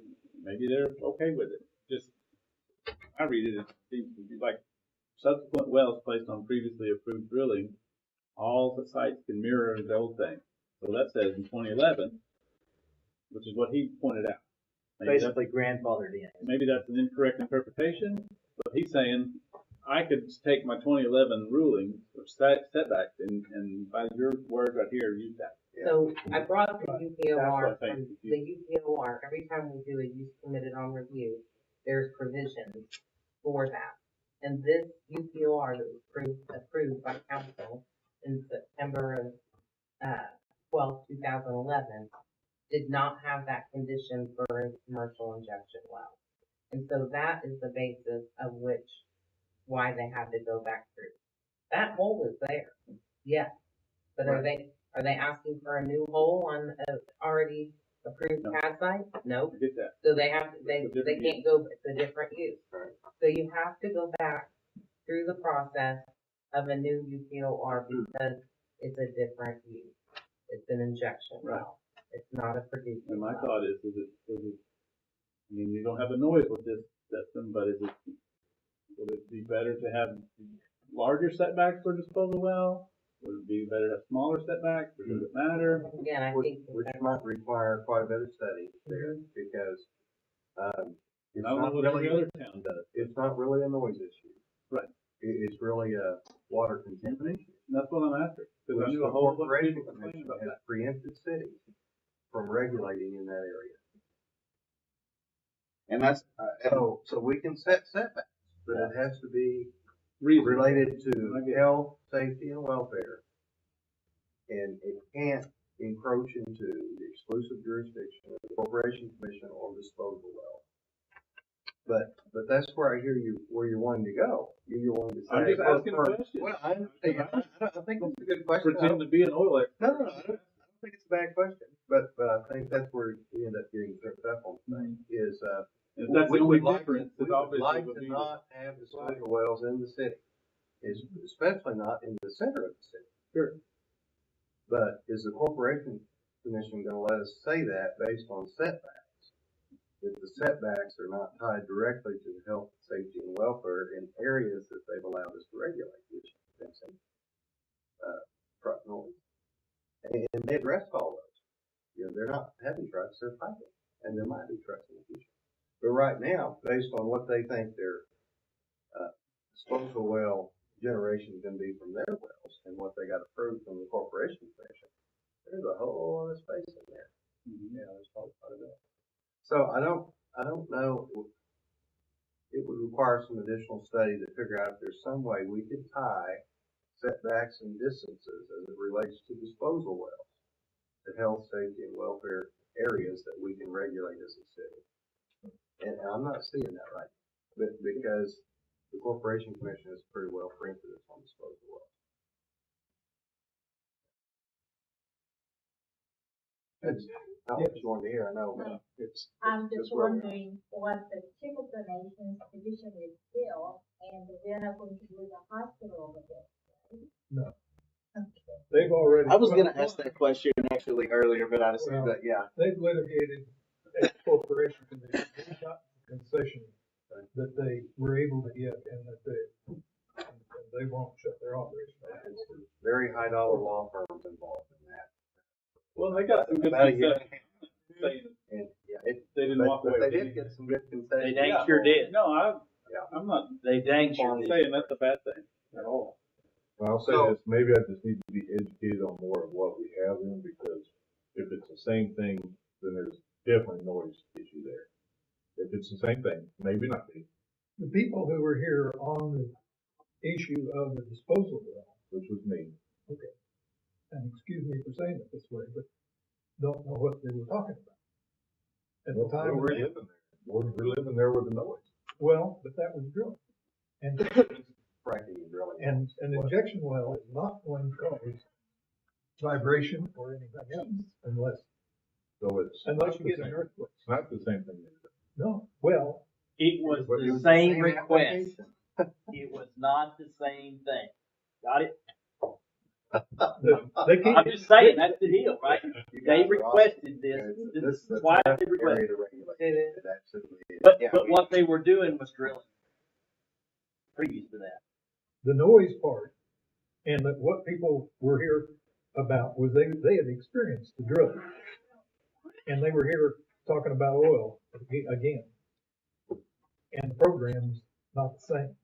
they're okay with it. Just, I read it, it seems to be like subsequent wells placed on previously approved drilling, all the sites can mirror the old thing. So that says in 2011, which is what he pointed out. basically grandfathered in. Maybe that's an incorrect interpretation, but he's saying I could take my 2011 ruling or setbacks and by your words right here, use that. So I brought up the That's UPOR, what I think. the UPOR, every time we do a use permitted on review, there's provisions for that. And this UPOR that was approved by council in September of, 2011, did not have that condition for a commercial injection well. And so that is the basis of why they had to go back through. That hole is there, yes, but are they asking for a new hole on a already approved No. pad site? No. I get that. So they It's a different can't go, it's a different use. Right. So you have to go back through the process of a new UPOR because it's a different use. It's an injection well. It's not a producing And my well. thought is it, I mean, you don't have the noise with this system, but would it be better to have larger setbacks for disposal well? Would it be better to have smaller setbacks, or does it matter? Again, I Which think might require quite a bit of study there, because, it's I don't know not what every really, other town does. it's not really a noise issue. Right. It's really a water contamination. And that's what I'm after. Because I Which knew the a whole bunch of Corporation people complaining Commission about has that. preempted cities from regulating in that area. And that's, So we can set setbacks, but it has to be Reason. related I to get it. health, safety, and welfare. And it can't encroach into the exclusive jurisdiction of the Corporation Commission or disposal well. But that's where I hear where you're wanting to go. You're wanting to say. I'm just asking a question. Well, I understand. I think that's a good question. Pretend to be an oil expert. No, I don't think it's a bad question. But I think that's where we end up getting tripped up on things is, If that's the only would like difference, we it would obviously like would to be. not have disposal wells in the city, especially not in the center of the city. Sure. But is the Corporation Commission gonna let us say that based on setbacks? that the setbacks are not tied directly to the health, safety, and welfare in areas that they've allowed us to regulate, which is fencing, truck noise. And they addressed all those. You know, they're not heavy trucks, they're piping, and there might be trucks in the future. But right now, based on what they think their disposal well generation is going to be from their wells and what they got approved from the corporation commission, there's a whole lot of space in there. Yeah, there's probably quite a bit. So I don't know. It would require some additional study to figure out if there's some way we could tie setbacks and distances as it relates to disposal wells to health, safety, and welfare areas that we can regulate as a city. And I'm not seeing that right, but because the Corporation Commission is pretty well printed on disposal wells. That's not what you wanted to hear, I know. I'm just wondering what the typical nation's position is still, and they're not going to do the hospital over there. No. They've already. I was gonna ask that question actually earlier, but I just, but yeah. They've litigated at the corporation commission, they got the concession that they were able to get and that they won't shut their operation down. It's very high dollar law firms involved in that. Well, they got some good About a year. concessions. And yeah, They didn't walk away. They did get some good concessions. They dang sure did. No, Yeah. I'm not They dang sure did. saying that's a bad thing at all. Well, I'll say So- this, maybe I just need to be educated on more of what we have in, because if it's the same thing, then there's definitely noise issue there. If it's the same thing, maybe not be, The people who were here on the issue of the disposal well, which was me. and excuse me for saying it this way, but don't know what they were talking about. At the time, We're living there. We're living there with the noise. well, but that was drilling. And, Fracking and drilling. and an injection well is not going to cause vibration or anything else unless So it's. you get an earthquake. It's not the same thing. No, well, It was But it the was same same request. It was not the same thing. Got it? they can't. I'm just saying, that's the deal, right? You They guys are requested this. This This is is why the they requested area it. to regulate. It absolutely is. But, Yeah, but we- what they were doing was drilling. Previous to that. The noise part, and that what people were here about was they had experienced the drilling. And they were here talking about oil again. And the program's not the same.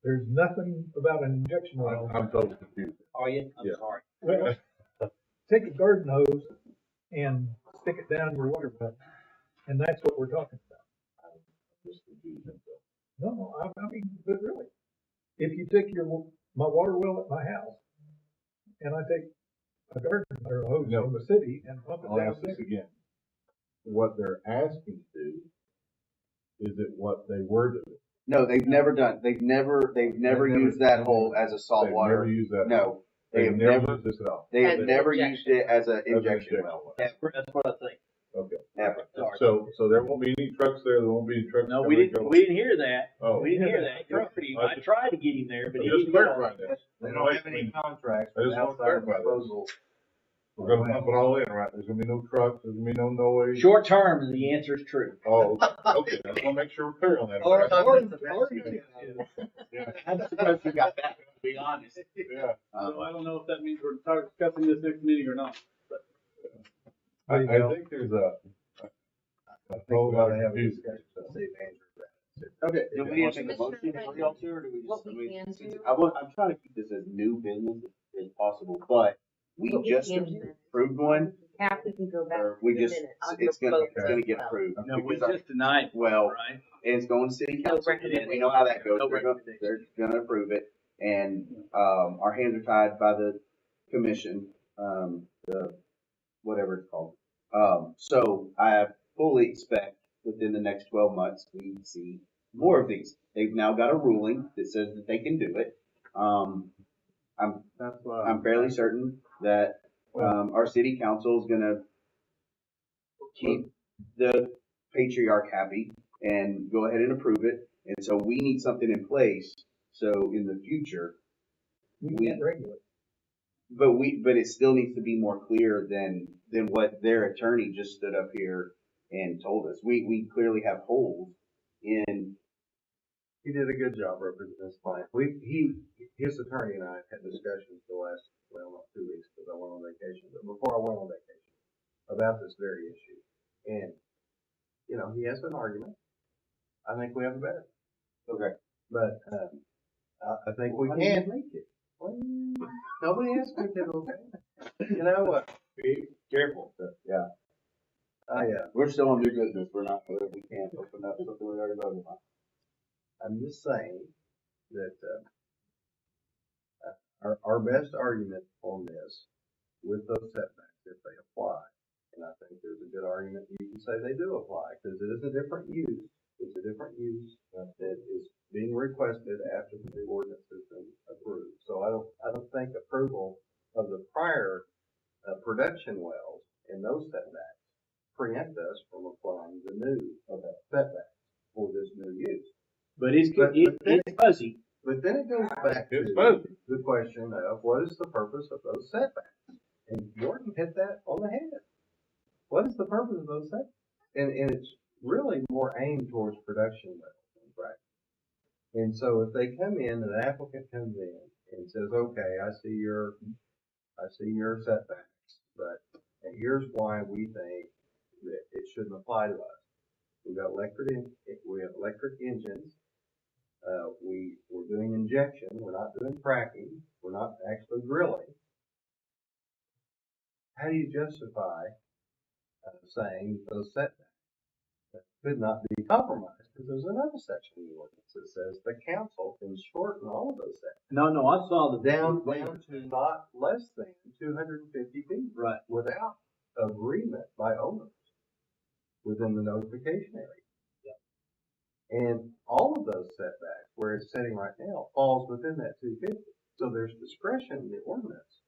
There's nothing about an injection well. I'm totally confused. Are you? I'm Yeah. sorry. Well, take a garden hose and stick it down your water butt, and that's what we're talking about. Just confused myself. No, I mean, but really, if you take my water well at my house, and I take a garden or a hose No, from the city and pump it I'll down ask this there. again. What they're asking to do, is it what they were doing? No, they've never used that hole as a They've saltwater. never used that. No, they have never never, used this at all. they have As an never injection. used it as an As an injection well. That's what I think. Okay. Never. Sorry. So there won't be any trucks there, there won't be any trucks. No, coming we and didn't, going. we didn't hear that. Oh. We didn't hear that. I tried to get him there, but he Just didn't get on. clarify that. They don't have any contracts I with just want to outside clarify that. disposal. We're gonna pump it all in, right? There's gonna be no trucks, there's gonna be no noise. Short term, the answer is true. Oh, okay, I just wanna make sure we're clear on that. Yeah. I'm surprised you got that, to be honest. Yeah. So I don't know if that means we're discussing this next meeting or not. I think there's a whole lot of confusion. Okay, do we have to Mr. make a motion for y'all two, or do we just, What I we mean, can since- do- I'm trying to keep this as new business as possible, but we What we just can do- approved one, Have to go back. or we to the just, minutes. I'll it's go gonna, vote it's gonna as get well. approved. No, we because just denied, Well, right? it's going to city No council, and we know how that goes, No they're gonna approve it, and, our hands are tied by the commission, the, whatever it's called. So I fully expect within the next 12 months, we see more of these. They've now got a ruling that says that they can do it. That's why. I'm fairly certain that, our city council is gonna keep the patriarch happy and go ahead and approve it. And so we need something in place, so in the future, We can't regulate. but it still needs to be more clear than what their attorney just stood up here and told us. We clearly have holes in. He did a good job representing his client. His attorney and I had discussions the last, well, not 2 weeks because I went on vacation, but before I went on vacation about this very issue. And, you know, he has an argument. I think we have a better. Okay. But, I think we can make it. Well, nobody asked me to, okay? You know, be careful. Yeah. We're still on new business. We're not, we can't open up something we already voted on. I'm just saying that, our best argument on this, with those setbacks, if they apply, and I think there's a good argument you can say they do apply, because it is a different use. It's a different use that is being requested after the new ordinance has been approved. So I don't think approval of the prior production wells and those setbacks preempt us from applying the new setbacks for this new use. But it's fuzzy. But then it goes back to the question of what is the purpose of those setbacks? And Jordan hit that on the head. What is the purpose of those setbacks? And it's really more aimed towards production levels, right? And so if they come in, an applicant comes in and says, okay, I see your setbacks, but here's why we think that it shouldn't apply to us. We have electric engines. We're doing injection. We're not doing fracking. We're not actually drilling. How do you justify saying those setbacks that could not be compromised? Because there's another section of the ordinance that says the council can shorten all of those setbacks. No, I saw the Down to not less than 250 feet. Right. Without agreement by owners within the notification area. And all of those setbacks, where it's sitting right now, falls within that 250. So there's discretion in the ordinance.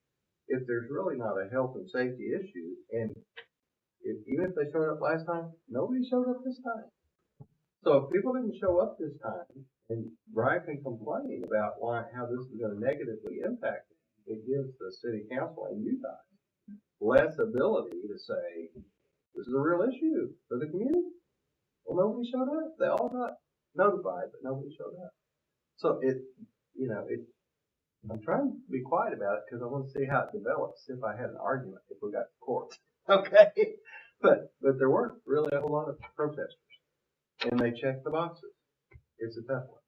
If there's really not a health and safety issue, and even if they showed up last time, nobody showed up this time. So if people didn't show up this time, and Brian can complain about how this is going to negatively impact it, it gives the city council and you guys less ability to say, this is a real issue for the community. Well, nobody showed up. They all got notified, but nobody showed up. So I'm trying to be quiet about it because I want to see how it develops if I had an argument, if we got to court. Okay. But there weren't really a whole lot of protesters. And they checked the boxes. It's a tough one.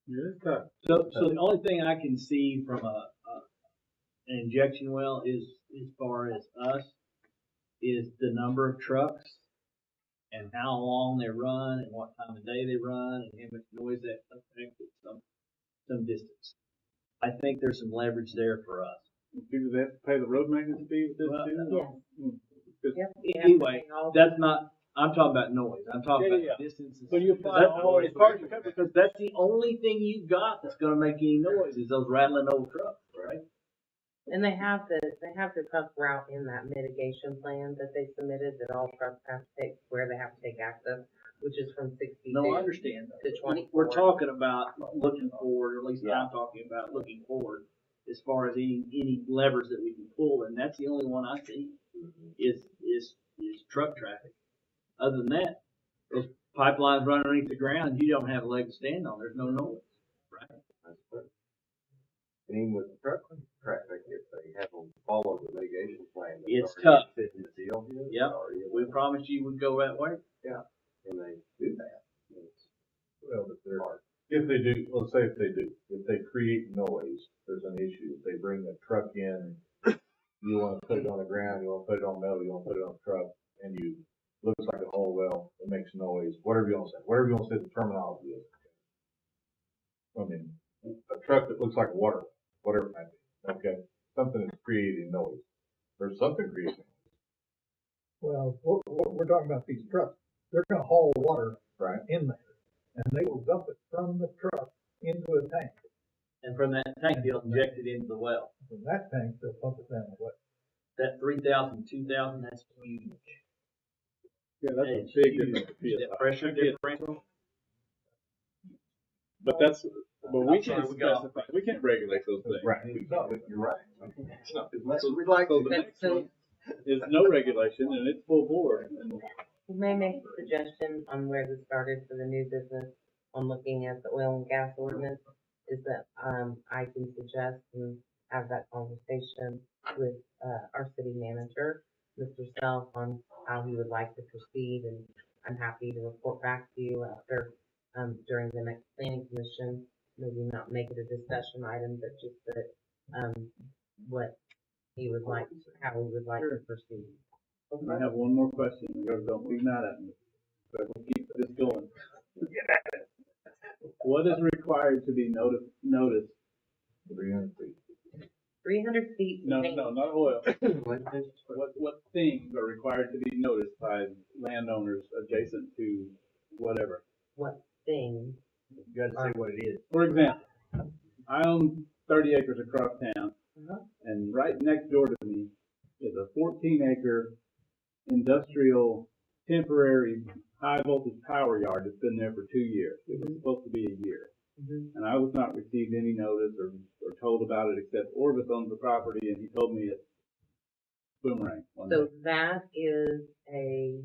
Yeah, it's tough. So the only thing I can see from an injection well is, as far as us, is the number of trucks and how long they run and what time of day they run and how much noise that affects some distance. I think there's some leverage there for us. Do they have to pay the road maintenance fee with this too? Yeah. Anyway, that's not, I'm talking about noise. I'm talking about distances. So you apply all it's hard to cover because that's the only thing you've got that's going to make any noise is those rattling old trucks, right? And they have the truck route in that mitigation plan that they submitted that all trucks have to take, where they have to take access, which is from 62 No, I understand. to 24. We're talking about looking forward, or at least I'm talking about looking forward as far as any levers that we can pull, and that's the only one I see is truck traffic. Other than that, those pipelines run underneath the ground, you don't have a leg to stand on. There's no noise, right? That's good. And even with the truck traffic, if they have them follow the mitigation plan, It's tough. Fit in the deal here. Yep. We promised you we'd go that way. Yeah. And they do that. Well, if they do, let's say if they create noise, there's an issue. If they bring a truck in, you want to put it on the ground, you want to put it on metal, you want to put it on a truck, and looks like a whole well, it makes noise, whatever you want to say the terminology is. I mean, a truck that looks like water, whatever it might be, okay? Something that's creating noise. There's something creating noise. Well, we're talking about these trucks. They're going to haul water Right. in there, and they will dump it from the truck into a tank. And from that tank, they'll inject it into the well. From that tank, they'll pump it down the well. That 3,000, 2,000, that's huge. Yeah, that's It's a big huge. difference. That pressure differential. But we can't sorry, we got- specify, we can't regulate those things. Right. No, you're right. No. As much as we'd like So to. the next one is no regulation and it's full board. And May I make a suggestion on where this started for the new business on looking at the oil and gas ordinance? Is that, I can suggest and have that conversation with, our city manager, Mr. Self, on how he would like to proceed, and I'm happy to report back to you after, during the next planning commission, maybe not make it a discussion item, but just that, what he would like, how he would like to proceed. I have one more question. You guys don't be mad at me, but we'll keep this going. What is required to be noticed? 300 feet. 300 feet. No, not oil. What things are required to be noticed by landowners adjacent to whatever? What thing? You gotta say what it is. For example, I own 30 acres across town, and right next door to me is a 14-acre industrial temporary high voltage power yard that's been there for 2 years. It was supposed to be a year. And I was not received any notice or told about it, except Orvis owns the property, and he told me it's Boomerang. So that is a,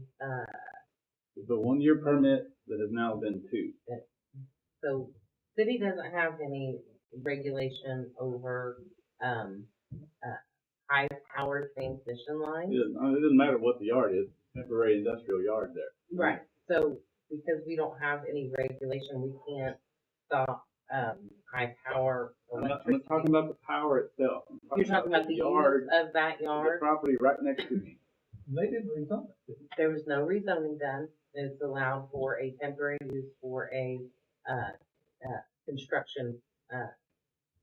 It's a 1-year permit that has now been 2. so city doesn't have any regulation over, high power transmission lines. It doesn't matter what the yard is, temporary industrial yard there. Right, so because we don't have any regulation, we can't stop, high power I'm not electricity. talking about the power itself. I'm You're talking about the yard, use of that the yard? property right next to me. They didn't rezone it. There was no rezoning done. It's allowed for a temporary use for a, construction,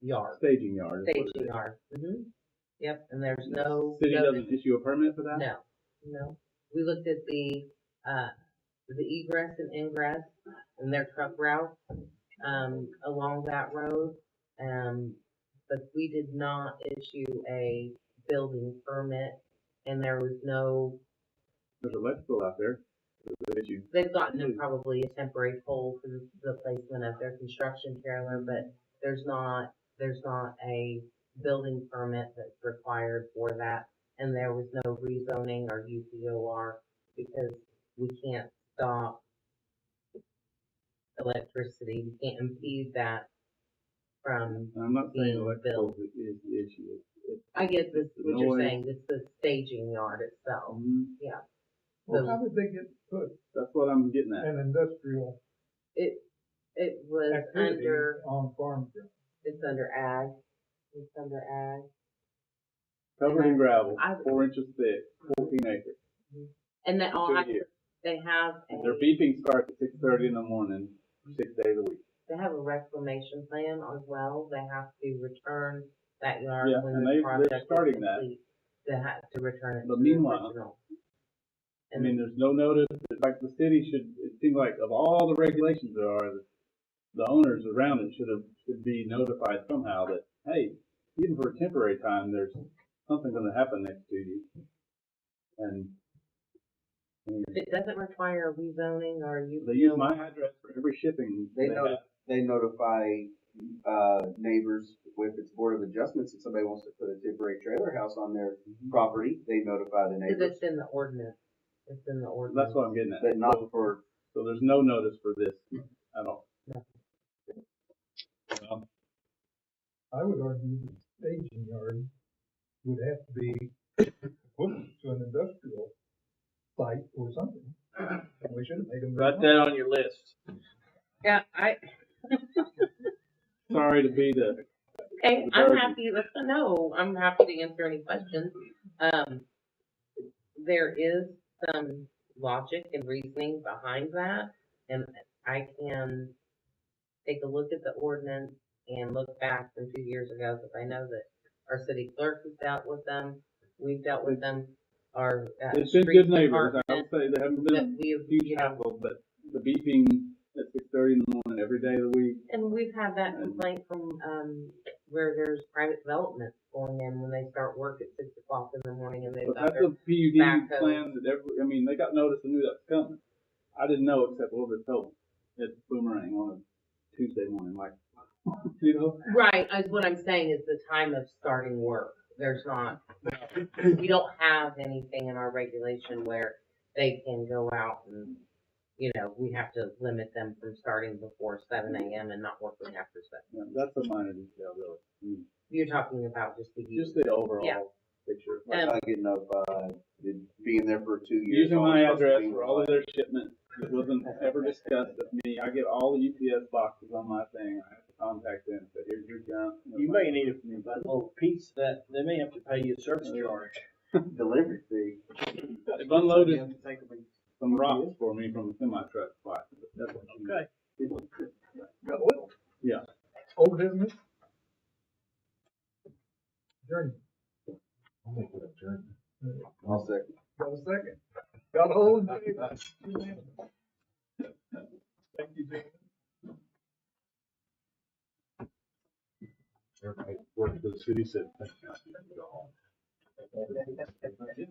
yard, Staging yard. is what it staging is. yard. Yep, and there's no. City no- doesn't issue a permit for that? No. We looked at the egress and ingress and their truck routes, along that road. But we did not issue a building permit, and there was no, There's electrical out there. That issue. they've gotten probably a temporary pole for the placement of their construction trailer, but there's not a building permit that's required for that. And there was no rezoning or UPOR because we can't stop electricity. We can't impede that from I'm not saying being electrical built. is the issue. I guess this It's the what you're noise. saying. It's the staging yard itself. Yeah. Well, So how did they get put That's what I'm getting at. an industrial it was activity under, on farm ground? it's under ag. It's under ag. Covered in gravel, I- 4 inches thick, 14 acres. And they all 2 have, years. they have And their a, beeping starts at 6:30 in the morning, 6 days a week. they have a reclamation plan as well. They have to return that yard Yeah, when and the they're project is starting that. complete. They have to return it to But the meanwhile, original. I mean, there's no notice. Like the city should. It seems like of all the regulations there are, the owners around it should be notified somehow that hey, even for a temporary time, there's something going to happen next to you. And I mean, If it doesn't require rezoning or you. they use my address for every shipping. They notify, neighbors if it's Board of Adjustments, if somebody wants to put a temporary trailer house on their property, they notify the Because neighbors. it's in the ordinance. It's in the ordinance. That's what I'm getting at. But not for, So there's no notice for this at all. I would argue the staging yard would have to be equivalent to an industrial site or something. And we should have made them. Write that on your list. Yeah, Sorry to be the. okay, the I'm burden. happy, I'm happy to answer any questions. There is some logic and reasoning behind that, and I can take a look at the ordinance and look back from 2 years ago, because I know that our city clerk has dealt with them, we've dealt with them, our, It's been street good neighbors. I department, would say they haven't that been we've, huge you know, hassle, but the beeping at 6:30 in the morning every day of the week. and we've had that complaint from, where there's private development going in when they start work at 6 o'clock in the morning and they've But got that's their a PUD backhoe. plan that I mean, they got notice and knew that was coming. I didn't know except what they told me. It's Boomerang on a Tuesday morning, like, you know? Right, what I'm saying is the time of starting work. There's not, we don't have anything in our regulation where they can go out and, you know, we have to limit them from starting before 7 a.m. and not working after 7. Yeah, that's a minor detail, really. You're talking about just the Just the overall Yeah. picture. Like not getting notified, being there for 2 years. Using all my supposed to address be for all of their shipments, it wasn't ever discussed with me. I get all the UPS boxes on my thing. I have to contact them, say, here's your junk. You may need a little piece that, they may have to pay you a service charge. delivery fee. They've unloaded some rocks for me from a semi truck twice. That's what she Okay. Got oil. Yeah. Old business. Journey. I'll second. Got a second. Got a hold of it. Thank you, Jim. Everybody worked for the city said, thank you.